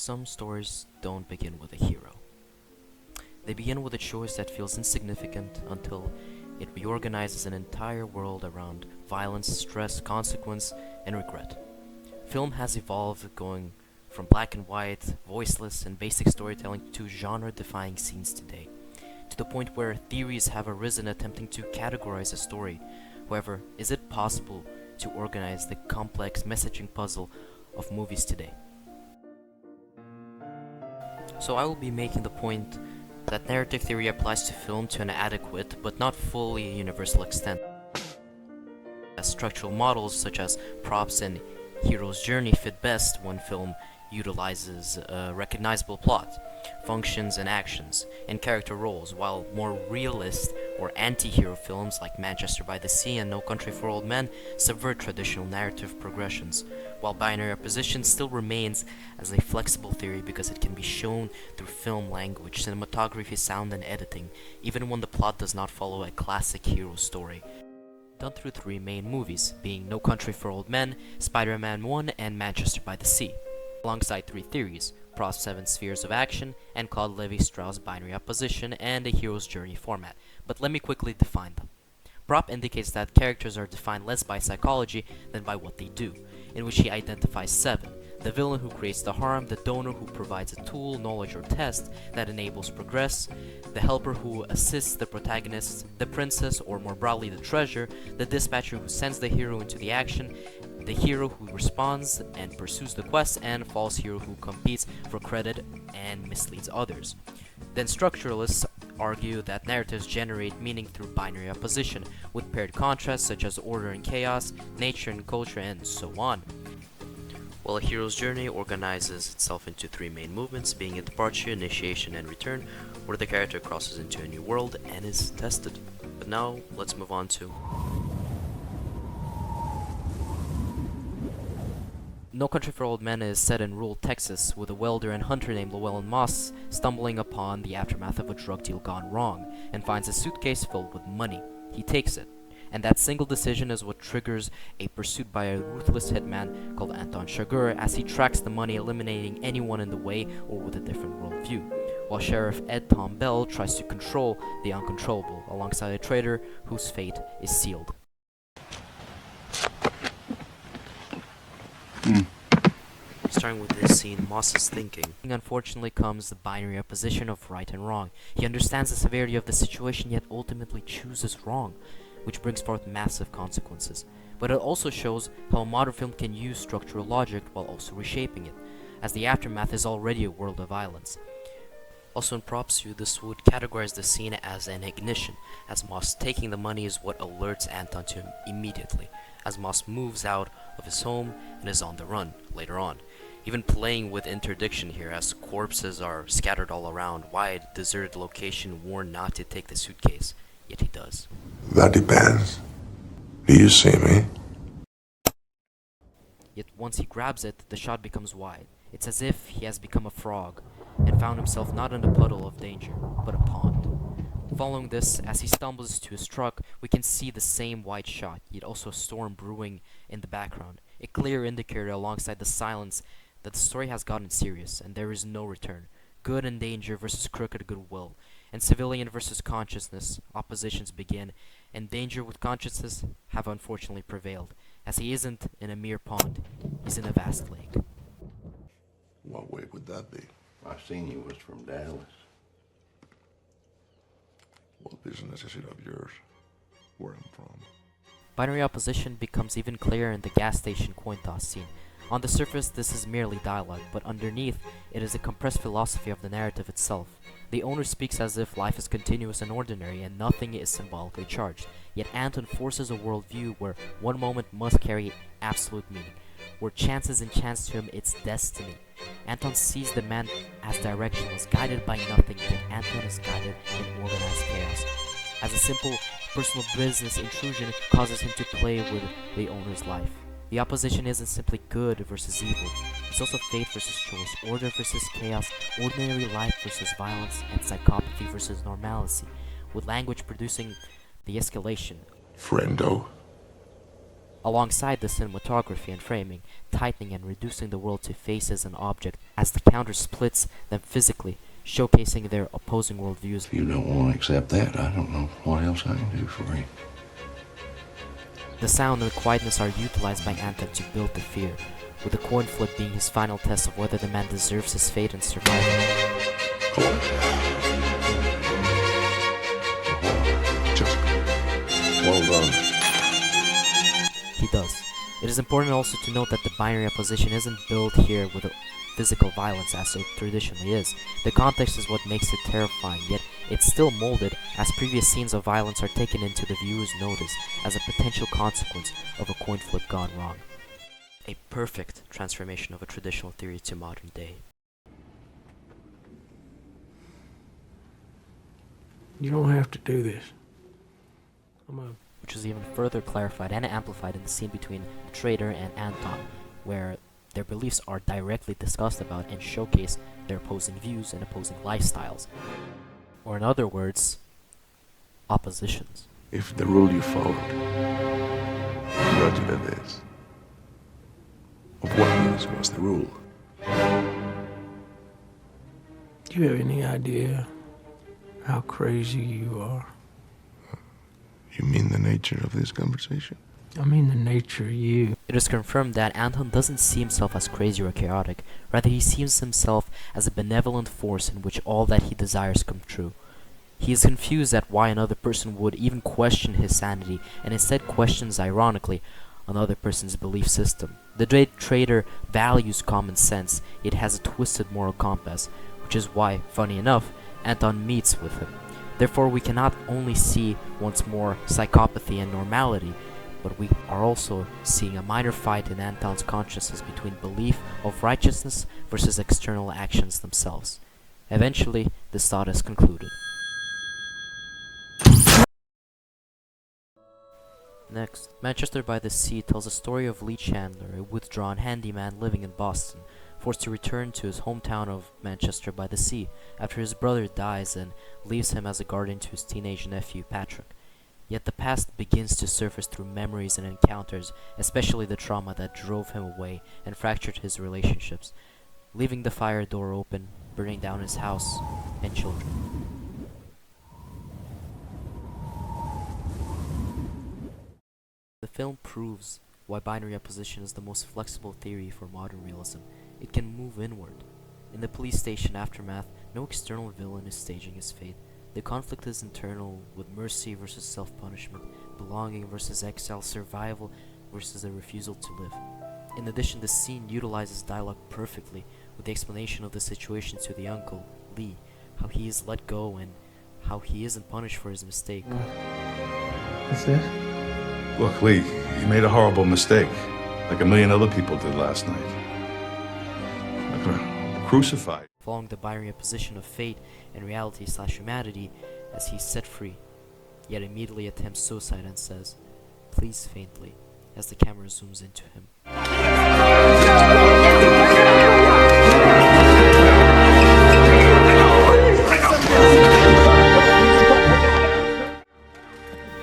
Some stories don't begin with a hero. They begin with a choice that feels insignificant until it reorganizes an entire world around violence, stress, consequence, and regret. Film has evolved, going from black and white, voiceless, and basic storytelling to genre-defying scenes today, to the point where theories have arisen attempting to categorize a story. However, is it possible to organize the complex messaging puzzle of movies today? So I will be making the point that narrative theory applies to film to an adequate but not fully universal extent, as structural models such as props and hero's journey fit best when film utilizes a recognizable plot, functions and actions, and character roles, while more realist or anti-hero films like Manchester by the Sea and No Country for Old Men subvert traditional narrative progressions, while binary opposition still remains as a flexible theory because it can be shown through film language, cinematography, sound, and editing, even when the plot does not follow a classic hero story. Done through three main movies, being No Country for Old Men, Spider-Man 1, and Manchester by the Sea, alongside three theories: Prost's 7 spheres of action, and Claude Lévi-Strauss' binary opposition, and a hero's journey format. But let me quickly define them. Prop indicates that characters are defined less by psychology than by what they do, in which he identifies 7, the villain who creates the harm, the donor who provides a tool, knowledge, or test that enables progress, the helper who assists the protagonist, the princess, or more broadly the treasure, the dispatcher who sends the hero into the action, the hero who responds and pursues the quest, and false hero who competes for credit and misleads others. Then structuralists argue that narratives generate meaning through binary opposition, with paired contrasts such as order and chaos, nature and culture, and so on. While a hero's journey organizes itself into three main movements, being a departure, initiation, and return, where the character crosses into a new world and is tested. But now, let's move on to No Country for Old Men is set in rural Texas, with a welder and hunter named Llewellyn Moss stumbling upon the aftermath of a drug deal gone wrong, and finds a suitcase filled with money. He takes it, and that single decision is what triggers a pursuit by a ruthless hitman called Anton Chigurh as he tracks the money, eliminating anyone in the way or with a different worldview, while Sheriff Ed Tom Bell tries to control the uncontrollable, alongside a traitor whose fate is sealed. Starting with this scene, Moss is thinking. Unfortunately comes the binary opposition of right and wrong. He understands the severity of the situation, yet ultimately chooses wrong, which brings forth massive consequences. But it also shows how a modern film can use structural logic while also reshaping it, as the aftermath is already a world of violence. Also in Prop's view, this would categorize the scene as an ignition, as Moss taking the money is what alerts Anton to him immediately, as Moss moves out of his home and is on the run later on. Even playing with interdiction here, as corpses are scattered all around, wide, deserted location, warned not to take the suitcase, yet he does. That depends. Do you see me? Yet once he grabs it, the shot becomes wide. It's as if he has become a frog, and found himself not in a puddle of danger, but a pond. Following this, as he stumbles to his truck, we can see the same wide shot, yet also a storm brewing in the background, a clear indicator alongside the silence that the story has gotten serious, and there is no return. Good and danger versus crooked goodwill, and civilian versus consciousness, oppositions begin, and danger with consciousness have unfortunately prevailed, as he isn't in a mere pond, he's in a vast lake. What wake would that be? I seen you was from Dallas. What business is it of yours? Where I'm from? Binary opposition becomes even clearer in the gas station coin toss scene. On the surface, this is merely dialogue, but underneath, it is a compressed philosophy of the narrative itself. The owner speaks as if life is continuous and ordinary, and nothing is symbolically charged. Yet Anton forces a worldview where one moment must carry absolute meaning, where chance is enchants to him its destiny. Anton sees the man as directionless, guided by nothing, yet Anton is guided in organized chaos, as a simple personal business intrusion causes him to play with the owner's life. The opposition isn't simply good versus evil, it's also fate versus choice, order versus chaos, ordinary life versus violence, and psychopathy versus normalcy, with language producing the escalation. Friendo. alongside the cinematography and framing, tightening and reducing the world to faces and object as the counter splits them physically, showcasing their opposing worldviews. If you don't want to accept that, I don't know what else I can do for you. The sound and the quietness are utilized by Anton to build the fear, with the coin flip being his final test of whether the man deserves his fate and survival. Just well done. He does. It is important also to note that the binary opposition isn't built here with physical violence as it traditionally is. The context is what makes it terrifying, yet it's still molded as previous scenes of violence are taken into the viewer's notice as a potential consequence of a coin flip gone wrong. A perfect transformation of a traditional theory to modern day. You don't have to do this. Which is even further clarified and amplified in the scene between the traitor and Anton, where their beliefs are directly discussed about and showcase their opposing views and opposing lifestyles. Or in other words, oppositions. If the rule you followed, what it is, of what use was the rule? Do you have any idea how crazy you are? You mean the nature of this conversation? I mean the nature of you. It is confirmed that Anton doesn't see himself as crazy or chaotic, rather he sees himself as a benevolent force in which all that he desires come true. He is confused at why another person would even question his sanity, and instead questions, ironically, another person's belief system. The great traitor values common sense, it has a twisted moral compass, which is why, funny enough, Anton meets with him. Therefore, we cannot only see once more psychopathy and normality, but we are also seeing a minor fight in Anton's consciousness between belief of righteousness versus external actions themselves. Eventually, this thought is concluded. Next, Manchester by the Sea tells a story of Lee Chandler, a withdrawn handyman living in Boston, forced to return to his hometown of Manchester by the Sea after his brother dies and leaves him as a guardian to his teenage nephew Patrick. Yet the past begins to surface through memories and encounters, especially the trauma that drove him away and fractured his relationships, leaving the fire door open, burning down his house and children. The film proves why binary opposition is the most flexible theory for modern realism. It can move inward. In the police station aftermath, no external villain is staging his fate. The conflict is internal, with mercy versus self-punishment, belonging versus exile, survival versus a refusal to live. In addition, the scene utilizes dialogue perfectly, with the explanation of the situation to the uncle, Lee, how he is let go and how he isn't punished for his mistake. What's this? Look, Lee, you made a horrible mistake, like a million other people did last night. I'm gonna crucify you. Following the binary opposition of fate and reality/humanity as he's set free, yet immediately attempts suicide and says, "Please," faintly, as the camera zooms into him.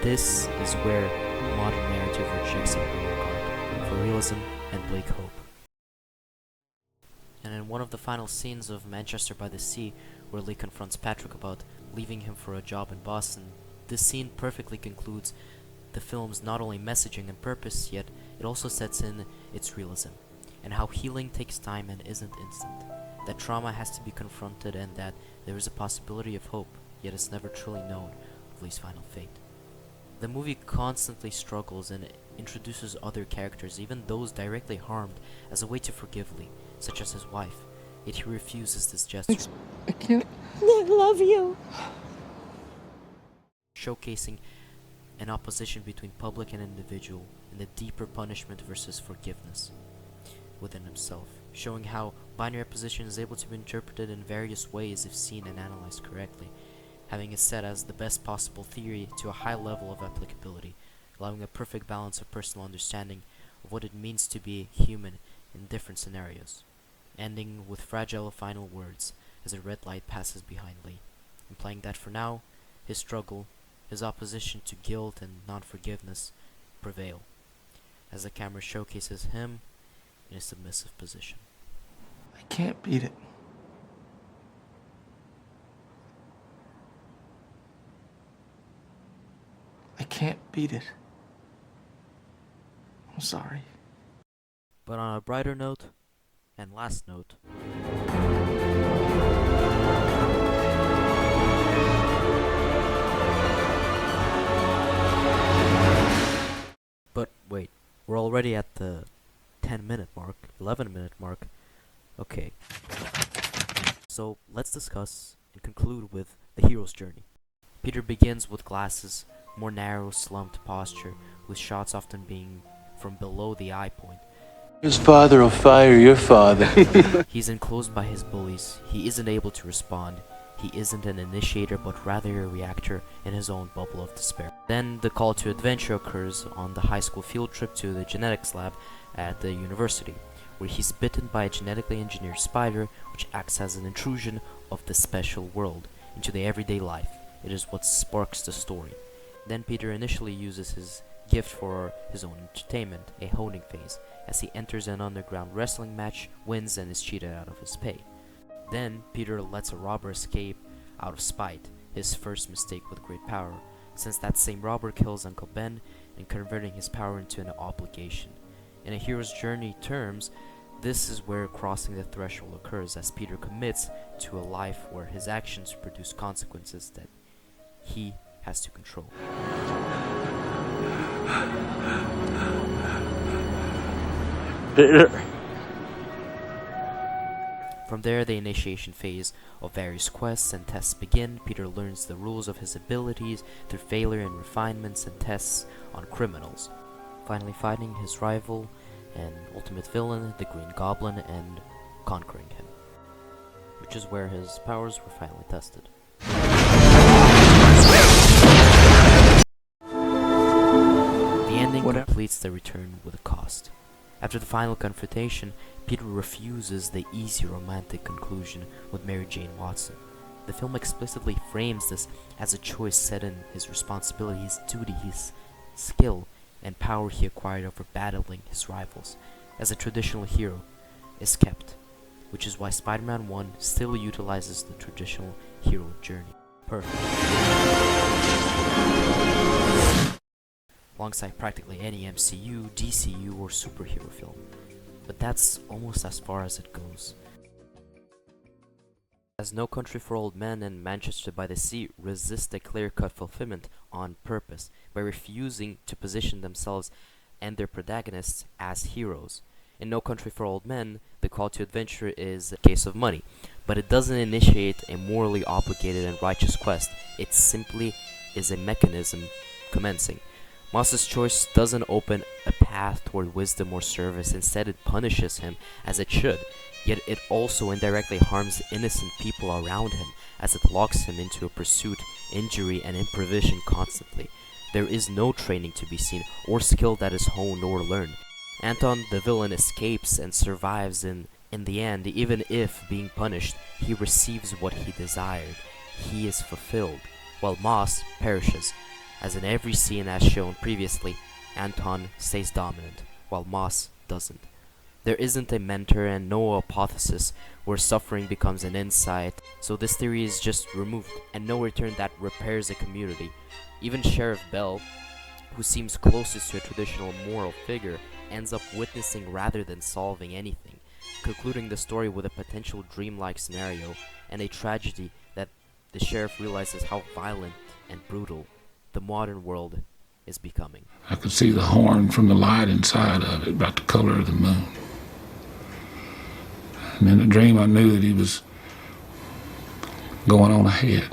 This is where modern narrative rejects a heroic arc for realism and bleak hope. And in one of the final scenes of Manchester by the Sea, where Lee confronts Patrick about leaving him for a job in Boston, this scene perfectly concludes the film's not only messaging and purpose, yet it also sets in its realism, and how healing takes time and isn't instant, that trauma has to be confronted and that there is a possibility of hope, yet it's never truly known of Lee's final fate. The movie constantly struggles and introduces other characters, even those directly harmed, as a way to forgive Lee, such as his wife, yet he refuses this gesture. I can't. I love you. Showcasing an opposition between public and individual, and the deeper punishment versus forgiveness within himself, showing how binary opposition is able to be interpreted in various ways if seen and analyzed correctly, having it set as the best possible theory to a high level of applicability, allowing a perfect balance of personal understanding of what it means to be human in different scenarios, ending with fragile final words as a red light passes behind Lee, implying that for now, his struggle, his opposition to guilt and non-forgiveness prevail. as the camera showcases him in a submissive position. I can't beat it. I can't beat it. I'm sorry. But on a brighter note, and last note, but wait, we're already at the 10-minute mark, 11-minute mark. Okay. So let's discuss and conclude with the hero's journey. Peter begins with glasses, more narrow, slumped posture, with shots often being from below the eye point. His father will fire your father. He's enclosed by his bullies. He isn't able to respond. He isn't an initiator, but rather a reactor in his own bubble of despair. Then the call to adventure occurs on the high school field trip to the genetics lab at the university, where he's bitten by a genetically engineered spider, which acts as an intrusion of the special world into the everyday life. It is what sparks the story. Then Peter initially uses his gift for his own entertainment, a honing phase, as he enters an underground wrestling match, wins, and is cheated out of his pay. Then Peter lets a robber escape out of spite, his first mistake with great power, since that same robber kills Uncle Ben and converting his power into an obligation. In a hero's journey terms, this is where crossing the threshold occurs, as Peter commits to a life where his actions produce consequences that he has to control. Peter. From there, the initiation phase of various quests and tests begin. Peter learns the rules of his abilities through failure and refinements and tests on criminals, finally fighting his rival and ultimate villain, the Green Goblin, and conquering him, which is where his powers were finally tested. The ending completes the return with a cost. After the final confrontation, Peter refuses the easy romantic conclusion with Mary Jane Watson. The film explicitly frames this as a choice set in his responsibility, his duty, his skill, and power he acquired over battling his rivals, as a traditional hero is kept, which is why Spider-Man 1 still utilizes the traditional hero journey. Perfect. Alongside practically any MCU, DCU, or superhero film. But that's almost as far as it goes. As No Country for Old Men and Manchester by the Sea resist a clear-cut fulfillment on purpose by refusing to position themselves and their protagonists as heroes. In No Country for Old Men, the call to adventure is a case of money, but it doesn't initiate a morally obligated and righteous quest. It simply is a mechanism commencing. Moss's choice doesn't open a path toward wisdom or service. Instead, it punishes him as it should. Yet it also indirectly harms innocent people around him, as it locks him into a pursuit, injury, and improvisation constantly. There is no training to be seen, or skill that is honed or learned. Anton, the villain, escapes and survives in the end. Even if, being punished, he receives what he desired. He is fulfilled, while Moss perishes. As in every scene as shown previously, Anton stays dominant, while Moss doesn't. There isn't a mentor and no hypothesis where suffering becomes an insight, so this theory is just removed, and no return that repairs a community. Even Sheriff Bell, who seems closest to a traditional moral figure, ends up witnessing rather than solving anything, concluding the story with a potential dreamlike scenario, and a tragedy that the sheriff realizes how violent and brutal the modern world is becoming. I could see the horn from the light inside of it, about the color of the moon. And in the dream I knew that he was going on ahead.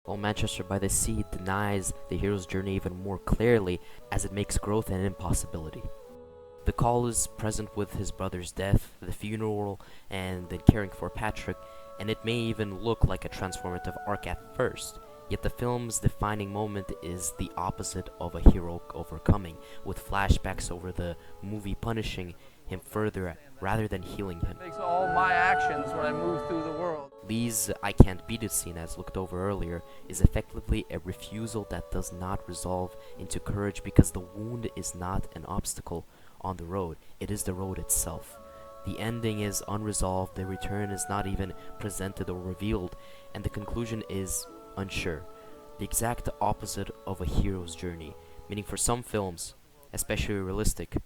While Manchester by the Sea denies the hero's journey even more clearly, as it makes growth an impossibility. The call is present with his brother's death, the funeral, and then caring for Patrick, and it may even look like a transformative arc at first. Yet the film's defining moment is the opposite of a hero overcoming, with flashbacks over the movie punishing him further rather than healing him. Makes all all my actions when I move through the world. Lee's "I can't beat it" scene, as looked over earlier, is effectively a refusal that does not resolve into courage because the wound is not an obstacle on the road, it is the road itself. The ending is unresolved, the return is not even presented or revealed, and the conclusion is unsure. The exact opposite of a hero's journey, meaning for some films, especially realistic,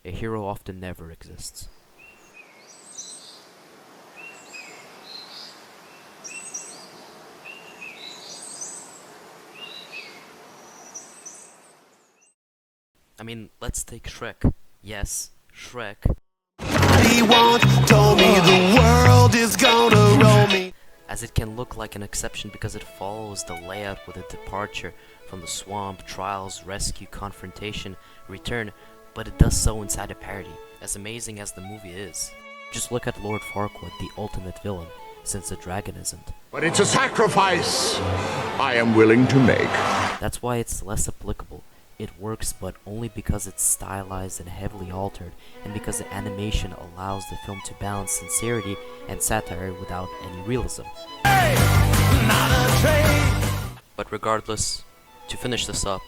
a hero often never exists. I mean, let's take Shrek. Yes, Shrek. He once told me the world is gonna roll me. As it can look like an exception because it follows the layout with a departure from the swamp, trials, rescue, confrontation, return, but it does so inside a parody, as amazing as the movie is. Just look at Lord Farquaad, the ultimate villain, since the dragon isn't. But it's a sacrifice I am willing to make. That's why it's less applicable. It works, but only because it's stylized and heavily altered, and because the animation allows the film to balance sincerity and satire without any realism. But regardless, to finish this up,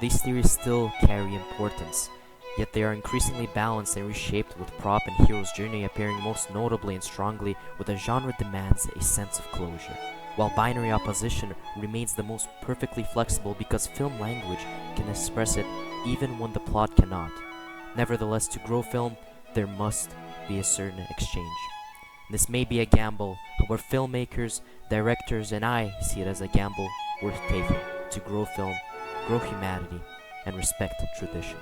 these theories still carry importance, yet they are increasingly balanced and reshaped with prop and hero's journey appearing most notably and strongly with a genre demands a sense of closure, while binary opposition remains the most perfectly flexible because film language can express it even when the plot cannot. Nevertheless, to grow film, there must be a certain exchange. This may be a gamble, however filmmakers, directors, and I see it as a gamble worth taking to grow film, grow humanity, and respect tradition.